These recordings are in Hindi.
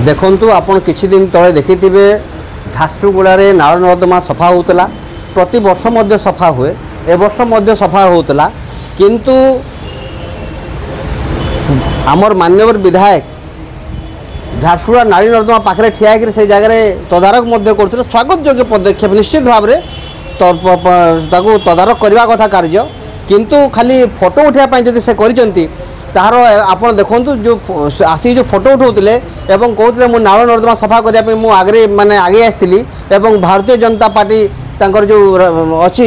देखु आपण किछि दिन तले देखिथिबे झारसुगुड़े नाल नर्दमा सफा होतला प्रति वर्ष मध्य सफा हुए ए वर्ष मध्य सफा होतला किंतु आमर मान्यवर विधायक झारसुगुड़ा नाली नर्दमा पाखे ठिया से जगह तदारक करते स्वागत योग्य पदक्षेप निश्चित भाव में तदारक करने कथा कार्य किंतु खाली फोटो उठापी जब से कर तार आप देखु जो आसिक जो फोटो उठाऊले एवं कहते मुझे नाल नर्दमा सफा करने मुझे आगे माने आगे आसती एवं भारतीय जनता पार्टी तांकर जो अच्छी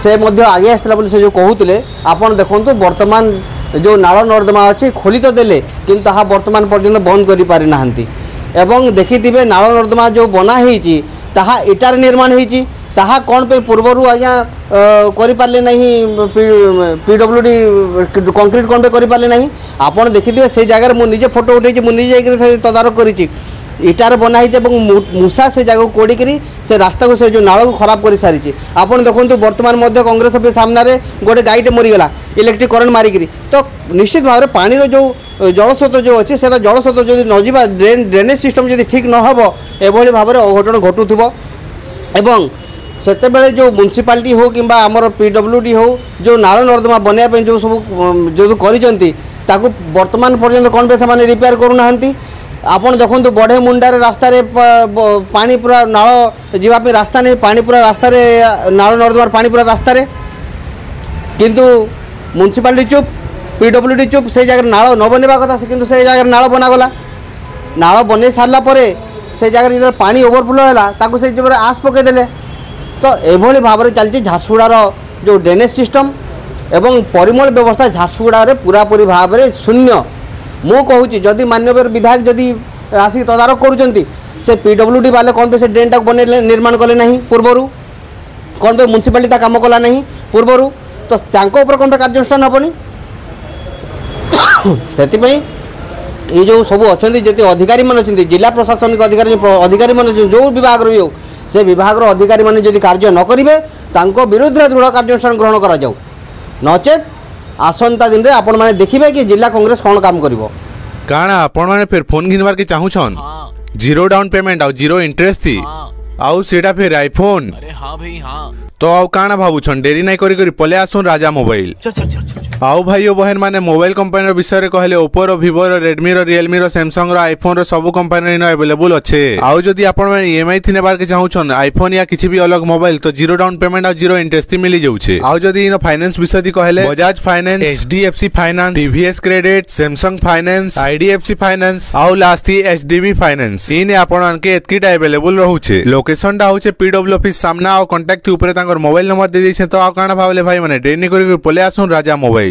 से मध्य आगे आसला से जो कहते आपड़ देखु वर्तमान जो नाल नर्दमा अच्छी खोली तो देले किंतु ताहा वर्तमान पर्यंत बंद कर पारि नाहंती एवं देखिथिबे नाल नर्दमा जो बना होईची ताहा इटार निर्माण होईची ताहा कौन पे पूर्वरु आज्ञा करि पारले नहीं पीडब्ल्यूडी कंक्रीट कौन पे करि पारले नहीं आपन देखिथिबे से जगह मु निजे फोटो उठेची मु निजे जाकर तदारक करिची इटार बना होईची एवं मूसा से जगह कोड़ी करी से रास्ता को से जो नाल को खराब कर सारी आपन देखंतु वर्तमान मध्य कांग्रेस ऑफिस सामने गोटे गाईटे मरीगला इलेक्ट्रिक करंट मारिकी तो निश्चित भाव में पानी जो जलस्रोत जो अच्छे से जलस्रोत जो नजा ड्रेनेज सिस्टम जो ठीक न हो एभली भाव में अघटन घटुव एवं सेते जो म्युनिसिपालिटी हो कि आमर पीडब्ल्यूडी हो जो नाल नर्दमा बनवाई जो सब जो कर वर्तमान पर्यंत कौन पे से रिपेयर करूना आपन देखो बढ़े मुंडार रास्ता पानी पूरा नाल जीवाई रास्ता नहीं पानी पूरा रास्ता नाल नर्दमार पानी पूरा रास्ता किंतु म्युनिसिपालिटी चुप पीडब्ल्यूडी चुप से जगह नाल न बनवा कथा किंतु से जगह नाल बनागला नाल बन सारा से जगह जो पानी ओवरफ्लो है से जगह आस पकईदे तो एभली भाव में चलती झारसुगुड़ार जो ड्रेनेज सिस्टम एवं परिमल व्यवस्था झारसुगुड़ा पूरापूरी भाव में शून्य मु कहूँ जदि माननीय विधायक जदि आसिक तदारक करुँच से पीडब्ल्यूडी वाले कौन पे से ड्रेन टाक बन निर्माण कले नहीं पूर्वर कौन पे म्युनिसिपालिटी काम कला नहीं पूर्वर तो कौन पे कार्यानुष्ठान हेनी से ये जो सब अच्छा जिते अधिकारी मान अच्छे जिला प्रशासनिक अधिकारी मान जो विभाग रही हो से विभाग अधिकारी मान जदि कार्य न करेंगे विरुद्ध दृढ़ कार्यानुष्ठान ग्रहण करा जाऊ नचेत आसंता दिन रे आपण माने देखिबे कि जिला कांग्रेस कौन काम करिवो काना आपण माने फिर फोन घिनवार के चाहूछन जीरो डाउन पेमेंट और जीरो इंटरेस्ट थी आउ सेटा फिर आईफोन अरे हां भाई हां तो आउ काना भाबुछन देरी नहीं करी करी पले आसुन राजा मोबाइल आउ भाई बहन माने मोबाइल कंपनी विषय कहले ओप्पो रो विवो रो रेडमी रो रियलमी रो सैमसंग रो आईफोन रो सब कंपनी नो अवेलेबल अच्छे आउ जदि आपण माने ईएमआई थी नेबार के चाहूछन आईफोन या किछि भी अलग मोबाइल तो जीरो डाउन पेमेंट और जीरो इंटरेस्ट मिली जाउछे आउ जदि इनो फाइनेंस विषय कहले Bajaj finance HDFC finance TVS credit Samsung finance IDFC finance आउ लास्ट थी एचडीबी फाइनेंस इने आपण के एतकीटा अवेलेबल रहउछे लोकेशन डा होचे पीडब्ल्यू ऑफिस सामना और कांटेक्ट ऊपर तांकर मोबाइल नंबर दे दैछे तो आ काना भावले भाई माने डेनी करी पले आसुन राजा मोबाइल।